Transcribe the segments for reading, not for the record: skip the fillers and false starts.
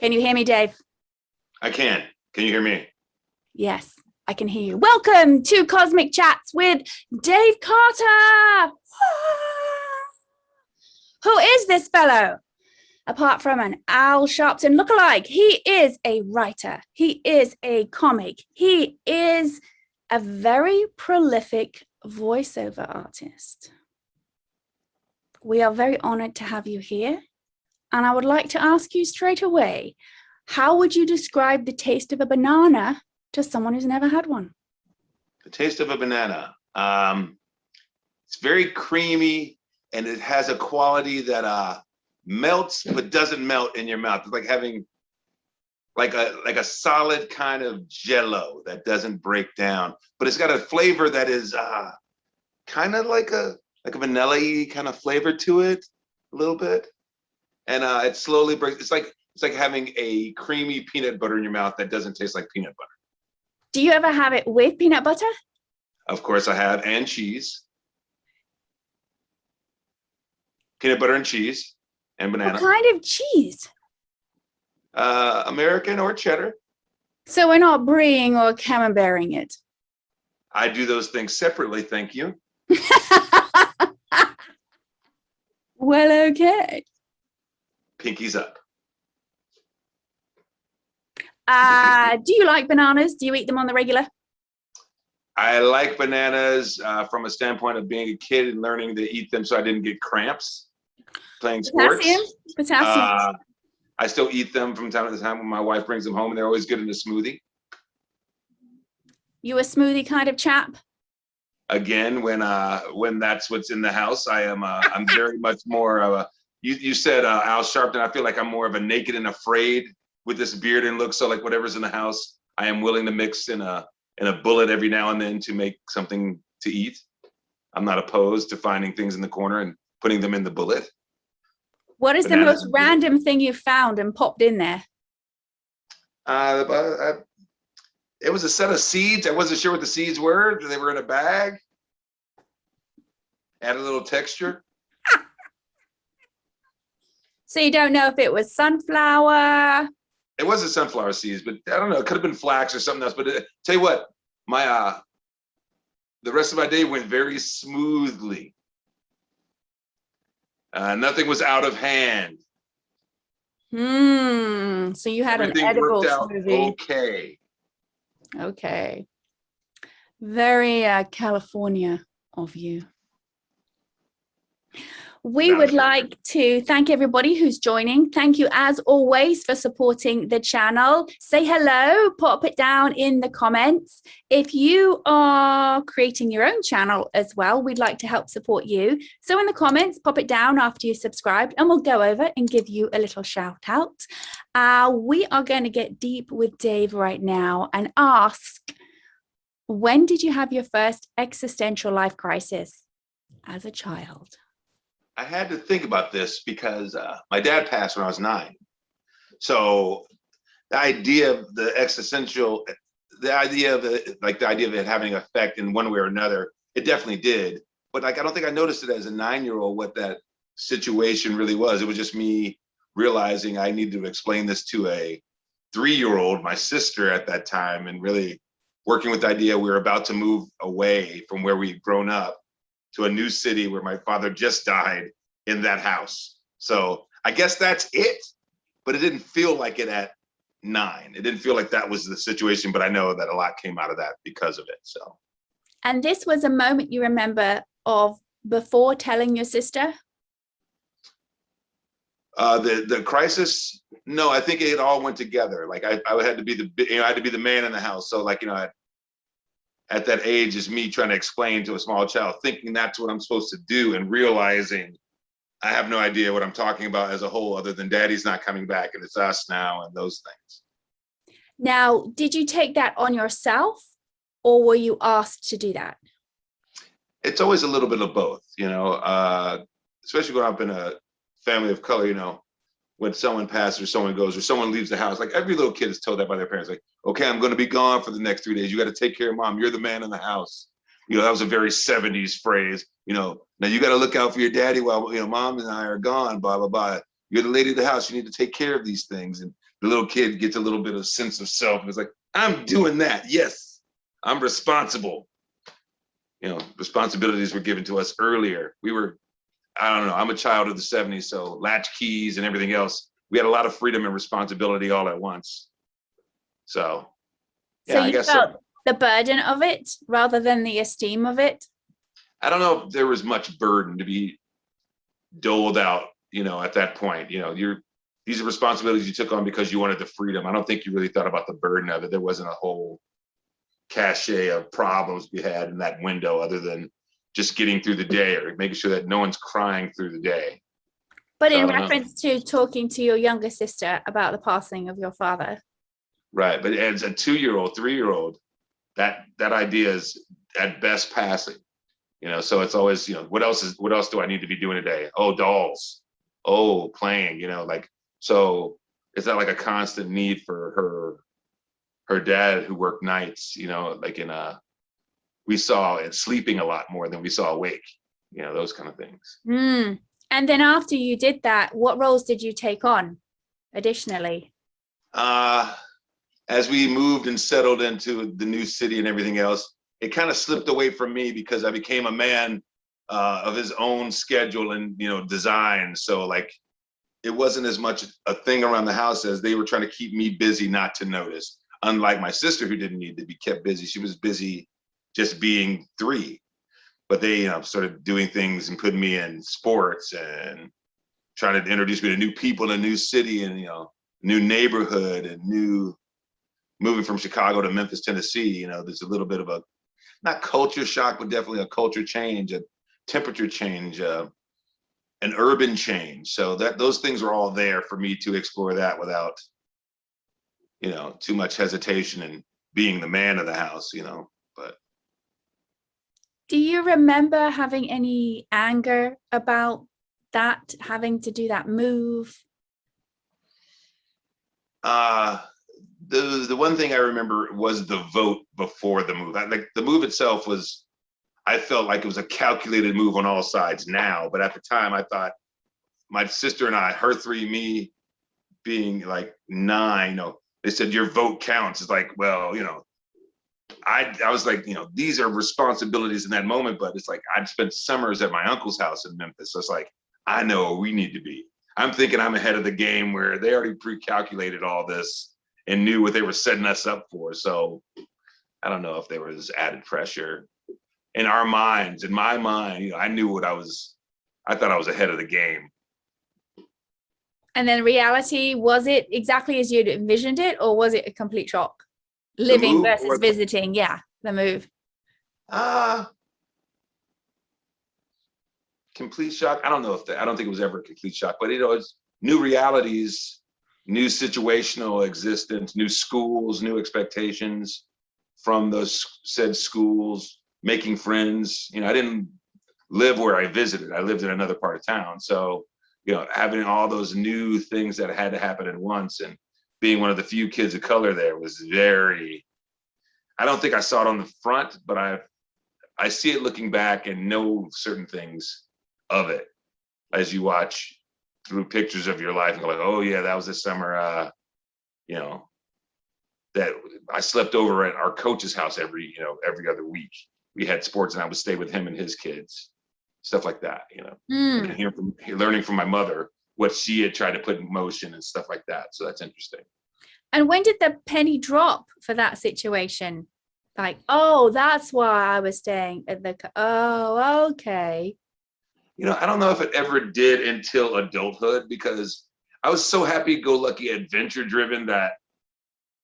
Can you hear me, Dave? I can. Can you hear me? Yes, I can hear you. Welcome to Cosmic Chats with Dave Carter. Who is this fellow? Apart from an Al Sharpton lookalike, he is a writer. He is a comic. He is a very prolific voiceover artist. We are very honored to have you here. And I would like to ask you straight away, how would you describe the taste of a banana to someone who's never had one? The taste of a banana. It's very creamy, and it has a quality that melts but doesn't melt in your mouth. It's like having like a solid kind of jello that doesn't break down, but it's got a flavor that is kind of like a vanilla-y kind of flavor to it, a little bit. And it slowly breaks. It's like having a creamy peanut butter in your mouth that doesn't taste like peanut butter. Do you ever have it with peanut butter? Of course I have, and cheese. Peanut butter and cheese and banana. What kind of cheese? American or cheddar. So we're not brieing or camemberting it. I do those things separately, thank you. Well, okay. Pinkies up. Do you like bananas? Do you eat them on the regular? I like bananas from a standpoint of being a kid and learning to eat them so I didn't get cramps playing sports. Potassium. I still eat them from time to time when my wife brings them home, and they're always good in a smoothie. You a smoothie kind of chap? Again, when that's what's in the house, I'm very much more of a. You said Al Sharpton. I feel like I'm more of a naked and afraid with this beard and look. So like whatever's in the house, I am willing to mix in a bullet every now and then to make something to eat. I'm not opposed to finding things in the corner and putting them in the bullet. What is the most random thing you found and popped in there? It was a set of seeds. I wasn't sure what the seeds were. They were in a bag. Added a little texture. So you don't know if it was sunflower? It wasn't sunflower seeds, but I don't know. It could have been flax or something else. But tell you what, the rest of my day went very smoothly. Nothing was out of hand. So you had Everything an edible worked out smoothie. okay. Okay. Very California of you. We would like to thank everybody who's joining. Thank you, as always, for supporting the channel. Say hello, pop it down in the comments. If you are creating your own channel as well, we'd like to help support you. So in the comments, pop it down after you subscribed, and we'll go over and give you a little shout out. We are going to get deep with Dave right now and ask, when did you have your first existential life crisis as a child? I had to think about this because my dad passed when I was 9. So the idea of the existential, the idea of it having an effect in one way or another, it definitely did. But like, I don't think I noticed it as a 9-year-old what that situation really was. It was just me realizing I needed to explain this to a 3-year-old, my sister at that time, and really working with the idea we were about to move away from where we'd grown up to a new city where my father just died in that house. So I guess that's it, but it didn't feel like it at 9. It didn't feel like that was the situation, but I know that a lot came out of that because of it. So. And this was a moment you remember of before telling your sister? The crisis, no, I think it all went together. Like I had to be I had to be the man in the house. So like, at that age is me trying to explain to a small child, thinking that's what I'm supposed to do and realizing I have no idea what I'm talking about as a whole, other than daddy's not coming back and it's us now and those things. Now, did you take that on yourself or were you asked to do that? It's always a little bit of both, especially growing up in a family of color, when someone passes or someone goes or someone leaves the house, like every little kid is told that by their parents, like, okay, I'm going to be gone for the next 3 days. You got to take care of mom. You're the man in the house. That was a very 70s phrase, now you got to look out for your daddy while, mom and I are gone, blah, blah, blah. You're the lady of the house. You need to take care of these things. And the little kid gets a little bit of sense of self. And it's like, I'm doing that. Yes, I'm responsible. You know, responsibilities were given to us earlier. We were, I don't know, I'm a child of the 70s, so latch keys and everything else. We had a lot of freedom and responsibility all at once. So, yeah, so I you guess felt so. the burden of it rather than the esteem of it? I don't know if there was much burden to be doled out, you know, at that point. You know, these are responsibilities you took on because you wanted the freedom. I don't think you really thought about the burden of it. There wasn't a whole cachet of problems we had in that window other than just getting through the day or making sure that no one's crying through the day. But So in reference to talking to your younger sister about the passing of your father. Right, but as a 2-year-old, 3-year-old, that idea is at best passing. You know, so it's always, you know, what else do I need to be doing today? Oh, dolls. Oh, playing, you know, like, so it's not like a constant need for her dad who worked nights, you know, like we saw it sleeping a lot more than we saw awake, you know, those kind of things. And then after you did that, what roles did you take on additionally? As we moved and settled into the new city and everything else, it kind of slipped away from me because I became a man of his own schedule and, you know, design. So like, it wasn't as much a thing around the house as they were trying to keep me busy not to notice. Unlike my sister, who didn't need to be kept busy. She was busy just being 3. But they, you know, started doing things and putting me in sports and trying to introduce me to new people in a new city and, you know, new neighborhood and moving from Chicago to Memphis, Tennessee. You know, there's a little bit of a, not culture shock, but definitely a culture change, a temperature change, an urban change. So those things are all there for me to explore that without, you know, too much hesitation and being the man of the house, you know. But do you remember having any anger about that, having to do that move? The one thing I remember was the vote before the move. Like the move itself was, I felt like it was a calculated move on all sides now, but at the time I thought my sister and I, her 3, me being like 9, you know, they said your vote counts. It's like, well, you know, I was like, you know, these are responsibilities in that moment, but it's like I'd spent summers at my uncle's house in Memphis. So it's like, I know where we need to be. I'm thinking I'm ahead of the game where they already pre-calculated all this and knew what they were setting us up for. So I don't know if there was added pressure in our minds. In my mind, you know, I knew I thought I was ahead of the game. And then reality, was it exactly as you'd envisioned it, or was it a complete shock? Living versus visiting, yeah, the move. Complete shock. I don't know I don't think it was ever a complete shock, but you know, it's new realities, new situational existence, new schools, new expectations from those said schools, making friends. You know, I didn't live where I visited. I lived in another part of town. So, you know, having all those new things that had to happen at once and being one of the few kids of color there was very, I don't think I saw it on the front, but I see it looking back and know certain things of it as you watch through pictures of your life and go like, oh yeah, that was the summer, you know, that I slept over at our coach's house every other week. We had sports and I would stay with him and his kids, stuff like that, you know. And learning from my mother what she had tried to put in motion and stuff like that. So that's interesting. And when did the penny drop for that situation? Like, oh, that's why I was staying at oh, okay. You know, I don't know if it ever did until adulthood, because I was so happy-go-lucky, adventure-driven that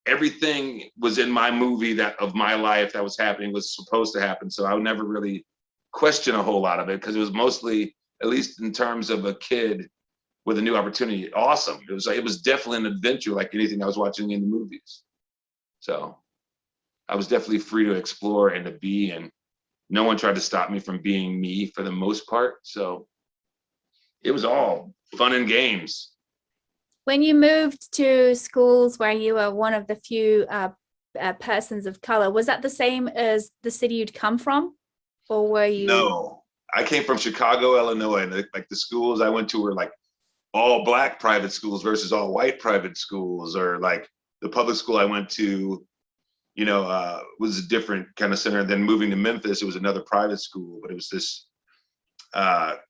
everything was in my movie that of my life that was happening was supposed to happen. So I would never really question a whole lot of it because it was mostly, at least in terms of a kid with a new opportunity, awesome. It was definitely an adventure like anything I was watching in the movies. So I was definitely free to explore and to be, and no one tried to stop me from being me for the most part. So it was all fun and games. When you moved to schools where you were one of the few persons of color, was that the same as the city you'd come from? Or were you? No, I came from Chicago, Illinois, and like the schools I went to were like all Black private schools versus all white private schools, or like the public school I went to, was a different kind of center. Then moving to Memphis, it was another private school, but it was this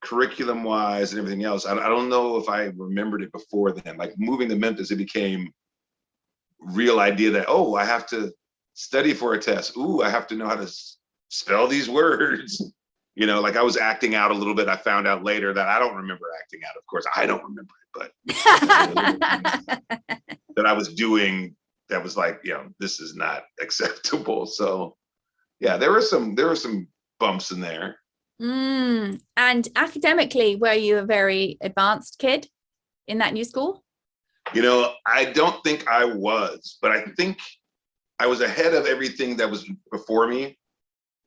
curriculum wise and everything else. I don't know if I remembered it before then. Like moving to Memphis, it became real idea that, oh, I have to study for a test. Ooh, I have to know how to spell these words. Like I was acting out a little bit. I found out later that I don't remember acting out. Of course, I don't remember it, but that I was doing that was like, this is not acceptable. So yeah, there were some bumps in there. And academically, were you a very advanced kid in that new school? I don't think I was, but I think I was ahead of everything that was before me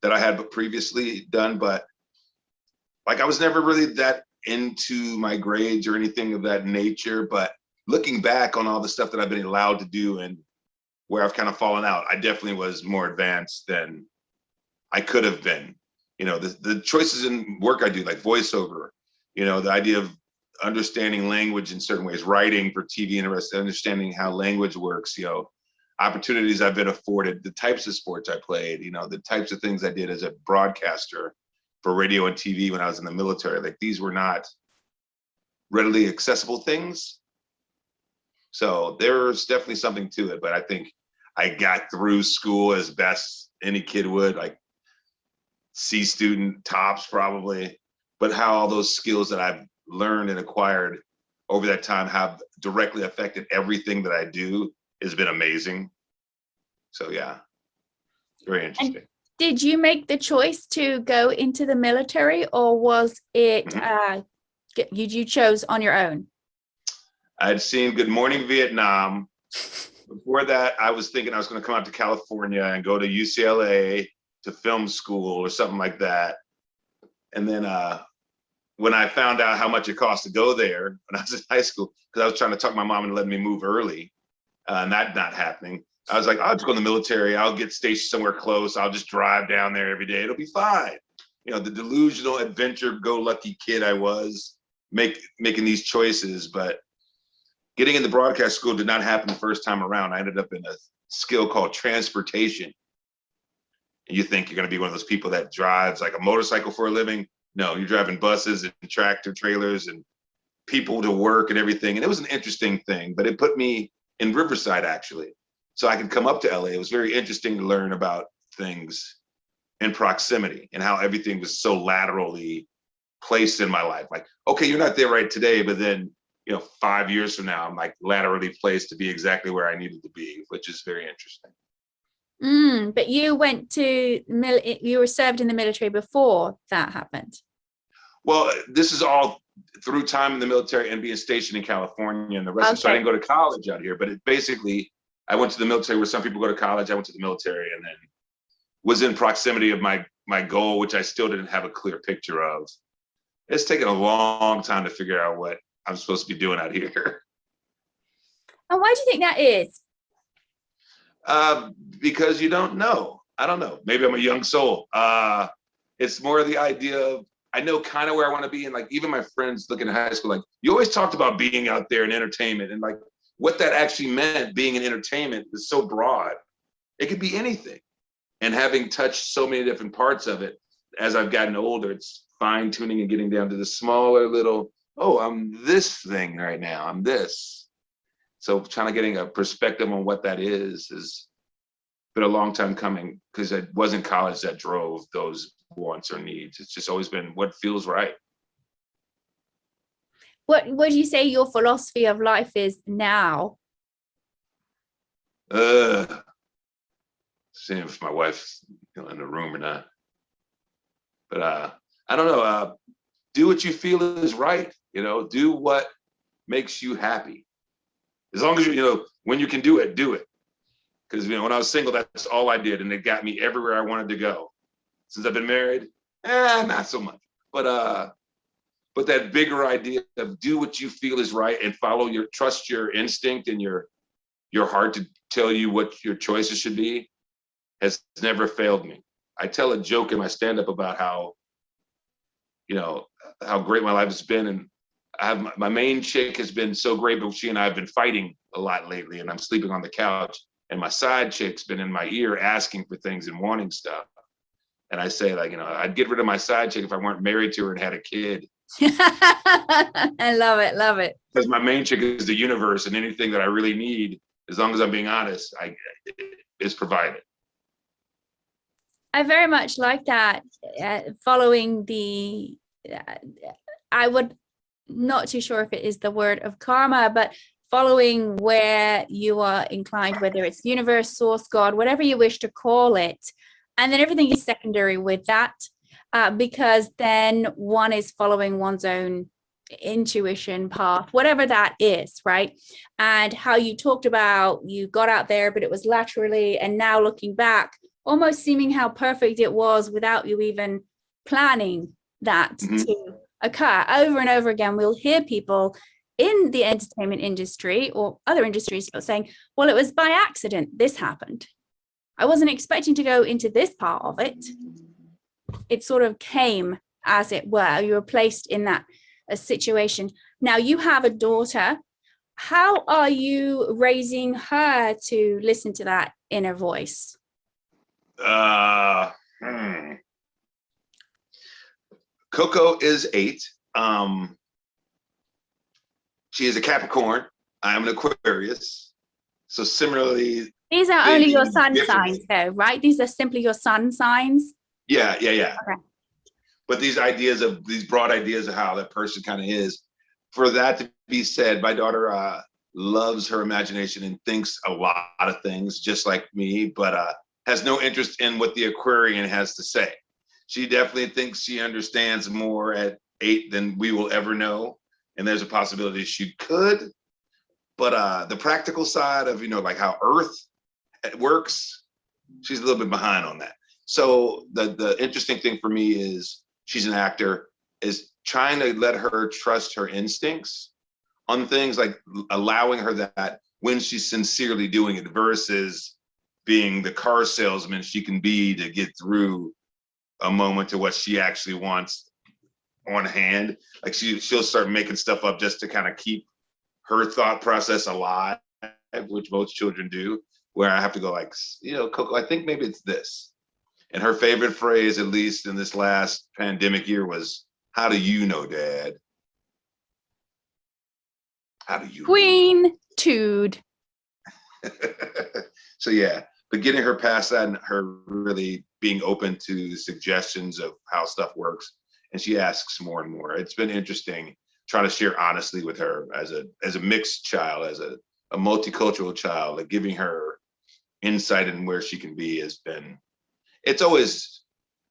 that I had previously done. But like I was never really that into my grades or anything of that nature. But looking back on all the stuff that I've been allowed to do and where I've kind of fallen out, I definitely was more advanced than I could have been. The choices in work I do, like voiceover, the idea of understanding language in certain ways, writing for TV and understanding how language works, opportunities I've been afforded, the types of sports I played, the types of things I did as a broadcaster for radio and TV when I was in the military. Like these were not readily accessible things. So there's definitely something to it, but I think I got through school as best any kid would, like C student, tops probably, but how all those skills that I've learned and acquired over that time have directly affected everything that I do has been amazing. So yeah, very interesting. And did you make the choice to go into the military, or was it you chose on your own? I'd seen Good Morning Vietnam. Before that, I was thinking I was going to come out to California and go to UCLA to film school or something like that. And then when I found out how much it cost to go there when I was in high school, because I was trying to talk my mom into letting me move early, and that not happening, I was like, I'll just go in the military. I'll get stationed somewhere close. I'll just drive down there every day. It'll be fine. The delusional adventure-go-lucky kid I was making these choices. But getting into broadcast school did not happen the first time around. I ended up in a skill called transportation. And you think you're going to be one of those people that drives like a motorcycle for a living. No, you're driving buses and tractor trailers and people to work and everything. And it was an interesting thing, but it put me in Riverside, actually. So I could come up to LA. It was very interesting to learn about things in proximity and how everything was so laterally placed in my life. Like, okay, you're not there right today, but then, 5 years from now, I'm like laterally placed to be exactly where I needed to be, which is very interesting. But you went to, you were served in the military before that happened. Well, this is all through time in the military and being stationed in California and the rest. Okay. So I didn't go to college out here, but it basically, I went to the military where some people go to college. I went to the military and then was in proximity of my goal, which I still didn't have a clear picture of. It's taken a long time to figure out what I'm supposed to be doing out here. And why do you think that is? Because you don't know. I don't know. Maybe I'm a young soul. It's more the idea of, I know kind of where I want to be. And like, even my friends looking at high school, like you always talked about being out there in entertainment, and like what that actually meant, being in entertainment, is so broad. It could be anything. And having touched so many different parts of it, as I've gotten older, it's fine tuning and getting down to the smaller little, oh, I'm this thing right now. I'm this. So trying to getting a perspective on what that is has been a long time coming, because it wasn't college that drove those wants or needs. It's just always been what feels right. What would you say your philosophy of life is now? Seeing if my wife's in the room or not. But I don't know. Do what you feel is right. Do what makes you happy. As long as when you can do it, do it. Because when I was single, that's all I did, and it got me everywhere I wanted to go. Since I've been married, not so much. But that bigger idea of do what you feel is right and trust your instinct and your heart to tell you what your choices should be has never failed me. I tell a joke in my stand-up about how great my life has been, and I have my main chick has been so great, but she and I have been fighting a lot lately, and I'm sleeping on the couch. And my side chick's been in my ear asking for things and wanting stuff. And I say, like, I'd get rid of my side chick if I weren't married to her and had a kid. I love it, love it. Because my main chick is the universe, and anything that I really need, as long as I'm being honest, is provided. I very much like that. Following the, I would, not too sure if it is the word of karma, but following where you are inclined, whether it's universe, source, God, whatever you wish to call it. And then everything is secondary with that, because then one is following one's own intuition path, whatever that is, right? And how you talked about, you got out there, but it was laterally, and now looking back, almost seeming how perfect it was without you even planning that to occur. Over and over again, we'll hear people in the entertainment industry or other industries saying, well, it was by accident, this happened. I wasn't expecting to go into this part of it. It sort of came, as it were. You were placed in that situation. Now you have a daughter. How are you raising her to listen to that inner voice? Coco is 8. She is a Capricorn. I am an Aquarius. So similarly, these are only your sun signs, though, right? These are simply your sun signs. Yeah. Okay. But these broad ideas of how that person kind of is, for that to be said, my daughter loves her imagination and thinks a lot of things just like me, but has no interest in what the Aquarian has to say. She definitely thinks she understands more at 8 than we will ever know. And there's a possibility she could, but the practical side of, like how Earth works, she's a little bit behind on that. So the interesting thing for me is she's an actor, is trying to let her trust her instincts on things, like allowing her that when she's sincerely doing it versus being the car salesman she can be to get through a moment to what she actually wants on hand. Like she'll start making stuff up just to kind of keep her thought process alive, which most children do, where I have to go like, Coco, I think maybe it's this. And her favorite phrase, at least in this last pandemic year, was, how do you know, Dad? How do you Queen-tude. So yeah, but getting her past that and her really being open to suggestions of how stuff works. And she asks more and more. It's been interesting trying to share honestly with her as a mixed child, as a multicultural child, like giving her insight in where she can be has been, it's always,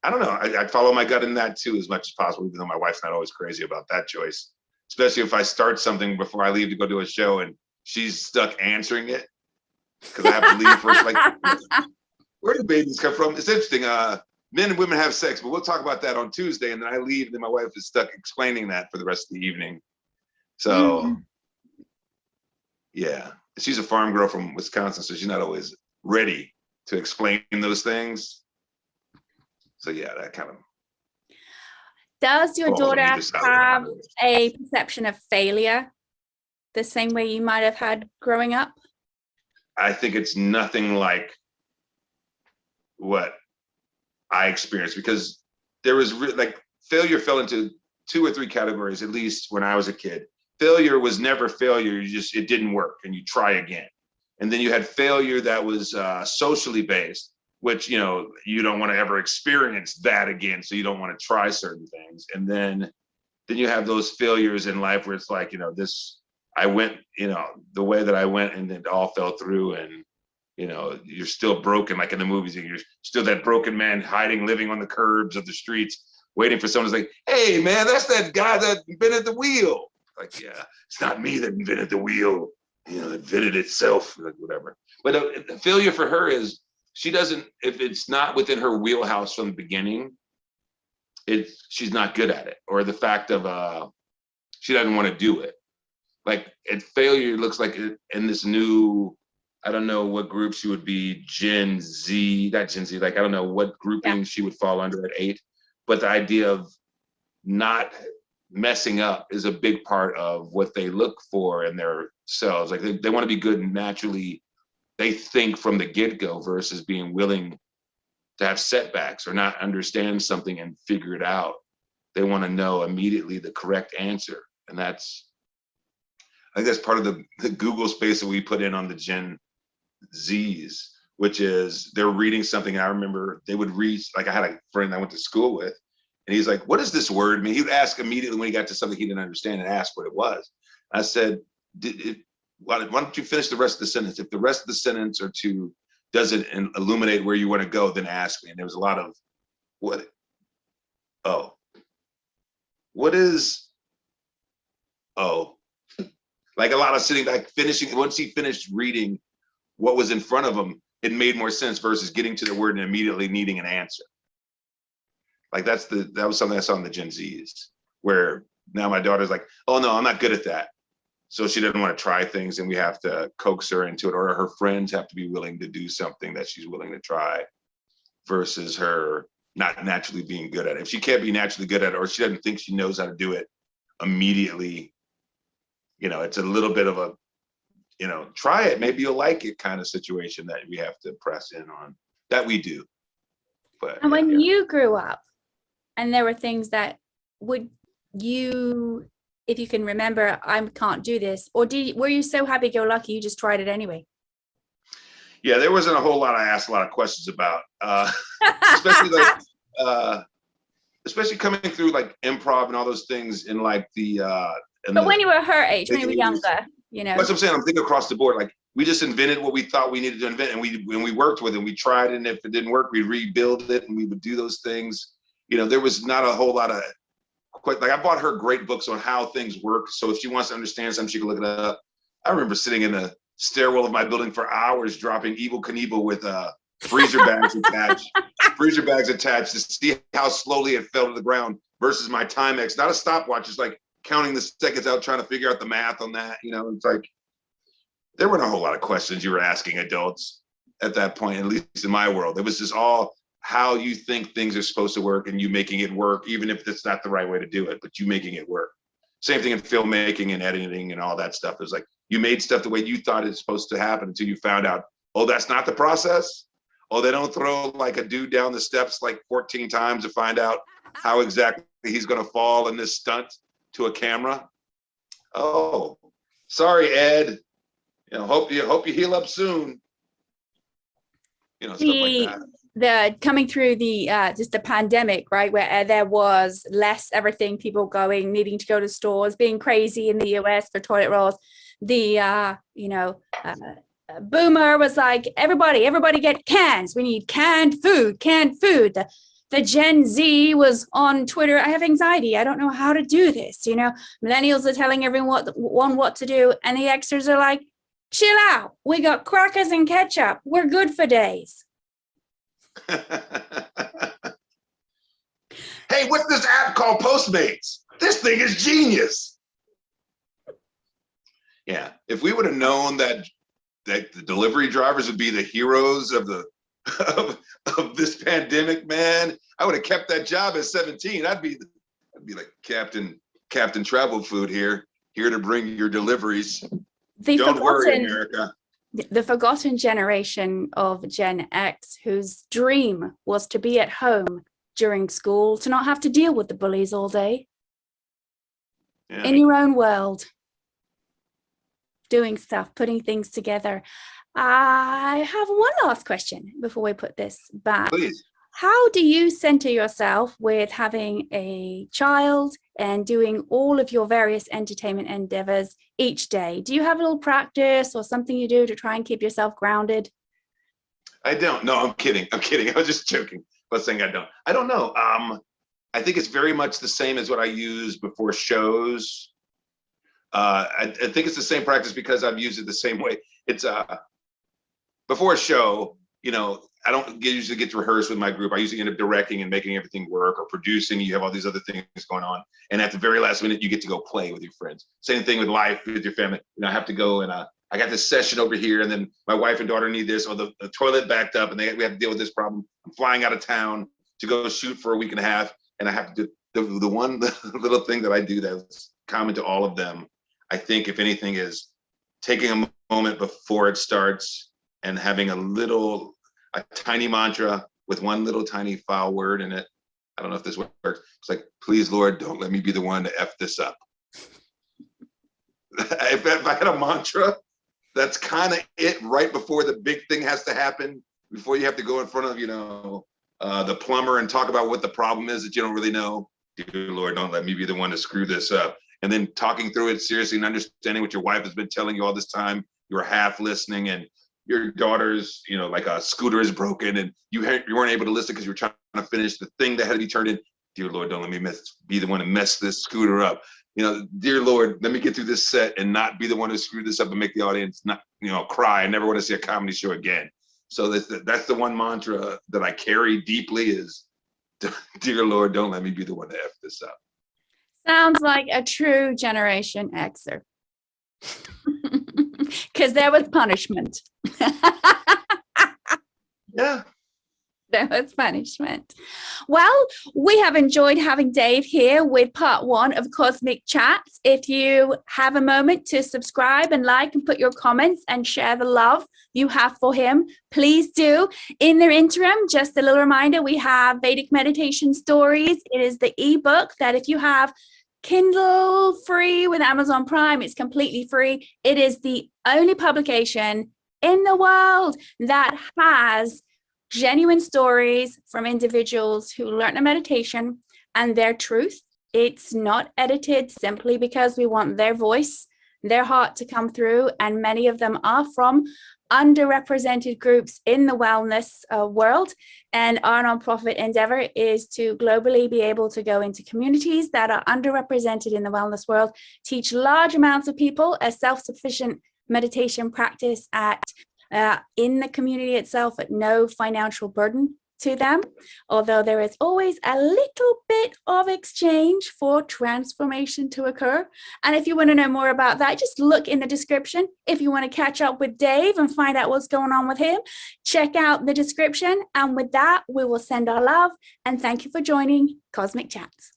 I don't know, I follow my gut in that too as much as possible, even though my wife's not always crazy about that choice, especially if I start something before I leave to go do a show and she's stuck answering it because I have to leave first. Like, where do babies come from? It's interesting. Men and women have sex, but we'll talk about that on Tuesday. And then I leave, and then my wife is stuck explaining that for the rest of the evening. So, yeah, she's a farm girl from Wisconsin, so she's not always ready to explain those things. So yeah, that kind of. Does your daughter have a perception of failure the same way you might have had growing up? I think it's nothing like what I experienced, because there was like failure fell into 2 or 3 categories, at least when I was a kid. Failure was never failure. It didn't work and you try again. And then you had failure that was socially based, which, you don't want to ever experience that again. So you don't want to try certain things. And then you have those failures in life where it's like, I went, the way that I went and it all fell through, and, you're still broken, like in the movies, you're still that broken man living on the curbs of the streets, waiting for someone to say, hey man, that's that guy that invented the wheel. Like, yeah, it's not me that invented the wheel, invented itself, like whatever. But failure for her is, she doesn't, if it's not within her wheelhouse from the beginning, she's not good at it. Or the fact of, she doesn't want to do it. Like, failure looks like in this new, I don't know what group she would be, Gen Z, not Gen Z, like, I don't know what grouping she would fall under at 8. But the idea of not messing up is a big part of what they look for in their selves. Like they want to be good naturally. They think from the get-go versus being willing to have setbacks or not understand something and figure it out. They want to know immediately the correct answer. And I think that's part of the Google space that we put in on the Gen Zs, which is they're reading something. And I remember they would read, like I had a friend I went to school with, and he's like, what does this word mean? He would ask immediately when he got to something he didn't understand and ask what it was. I said, why don't you finish the rest of the sentence? If the rest of the sentence doesn't illuminate where you want to go, then ask me. And there was a lot of, what is, like a lot of sitting back, finishing. Once he finished reading what was in front of him, it made more sense versus getting to the word and immediately needing an answer. Like that was something I saw in the Gen Zs, where now my daughter's like, oh no, I'm not good at that. So she doesn't want to try things, and we have to coax her into it, or her friends have to be willing to do something that she's willing to try versus her not naturally being good at it. If she can't be naturally good at it, or she doesn't think she knows how to do it immediately, it's a little bit of a, try it, maybe you'll like it kind of situation that we have to press in on, that we do. But and when you grew up and there were things that if you can remember, I can't do this, or were you so happy-go-lucky you just tried it anyway? Yeah, there wasn't a whole lot I asked a lot of questions about, especially coming through like improv and all those things in like but when you were her age, when you were younger, That's what I'm saying. I'm thinking across the board. Like we just invented what we thought we needed to invent, and we worked with it. We tried it, and if it didn't work, we'd rebuild it, and we would do those things. There was not a whole lot of like I bought her great books on how things work. So if she wants to understand something, she can look it up. I remember sitting in the stairwell of my building for hours, dropping Evel Knievel with freezer bags attached to see how slowly it fell to the ground versus my Timex, not a stopwatch, just like counting the seconds out, trying to figure out the math on that. It's like there weren't a whole lot of questions you were asking adults at that point, at least in my world. It was just all how you think things are supposed to work and you making it work, even if it's not the right way to do it, but you making it work. Same thing in filmmaking and editing and all that stuff. It was like you made stuff the way you thought it's supposed to happen until you found out, oh, that's not the process. Oh, they don't throw like a dude down the steps like 14 times to find out how exactly he's going to fall in this stunt to a camera. Oh, sorry, Ed. Hope you heal up soon. Stuff like that. The coming through the just the pandemic, right, where there was less everything, people needing to go to stores, being crazy in the US for toilet rolls. The boomer was like, everybody get cans. We need canned food. The Gen Z was on Twitter. I have anxiety. I don't know how to do this. Millennials are telling everyone what to do, and the Xers are like, chill out. We got crackers and ketchup. We're good for days. Hey, what's this app called Postmates? This thing is genius. Yeah, if we would have known that the delivery drivers would be the heroes of this pandemic, man, I would have kept that job at 17. I'd be like Captain Travel Food here to bring your deliveries. Don't worry, America. The forgotten generation of Gen X, whose dream was to be at home during school, to not have to deal with the bullies all day. Yeah. In your own world, doing stuff, putting things together. I have one last question before we put this back. Please. How do you center yourself with having a child and doing all of your various entertainment endeavors each day? Do you have a little practice or something you do to try and keep yourself grounded? I don't. No, I'm kidding. I was just joking about saying I don't. I don't know. I think it's very much the same as what I use before shows. I think it's the same practice because I've used it the same way. It's before a show, I don't usually get to rehearse with my group. I usually end up directing and making everything work, or producing. You have all these other things going on. And at the very last minute, you get to go play with your friends. Same thing with life, with your family. I have to go and I got this session over here, and then my wife and daughter need this, or the toilet backed up and we have to deal with this problem. I'm flying out of town to go shoot for a week and a half, and I have to the one little thing that I do that's common to all of them, I think, if anything, is taking a moment before it starts and having a tiny mantra with one little tiny foul word in it. I don't know if this works. It's like, please, Lord, don't let me be the one to F this up. If I had a mantra, that's kind of it right before the big thing has to happen, before you have to go in front of, the plumber and talk about what the problem is that you don't really know. Dear Lord, don't let me be the one to screw this up. And then talking through it seriously and understanding what your wife has been telling you all this time. You were half listening, and your daughter's, like a scooter is broken, and you weren't able to listen because you were trying to finish the thing that had to be turned in. Dear Lord, don't let me be the one to mess this scooter up. Dear Lord, let me get through this set and not be the one who screwed this up and make the audience not, cry. I never want to see a comedy show again. So that's the one mantra that I carry deeply is, dear Lord, don't let me be the one to F this up. Sounds like a true Generation Xer. Because there was punishment. Yeah. There was punishment. Well, we have enjoyed having Dave here with part 1 of Cosmic Chats. If you have a moment to subscribe and like and put your comments and share the love you have for him, please do. In the interim, just a little reminder, we have Vedic Meditation Stories. It is the ebook that if you have Kindle free with Amazon Prime, it's completely free. It is the only publication in the world that has genuine stories from individuals who learn a meditation and their truth. It's not edited simply because we want their voice, their heart to come through. And many of them are from underrepresented groups in the wellness world. And our nonprofit endeavor is to globally be able to go into communities that are underrepresented in the wellness world, teach large amounts of people a self-sufficient meditation practice in the community itself at no financial burden to them, although there is always a little bit of exchange for transformation to occur. And if you want to know more about that, just look in the description. If you want to catch up with Dave and find out what's going on with him, check out the description. And with that, we will send our love and thank you for joining Cosmic Chats.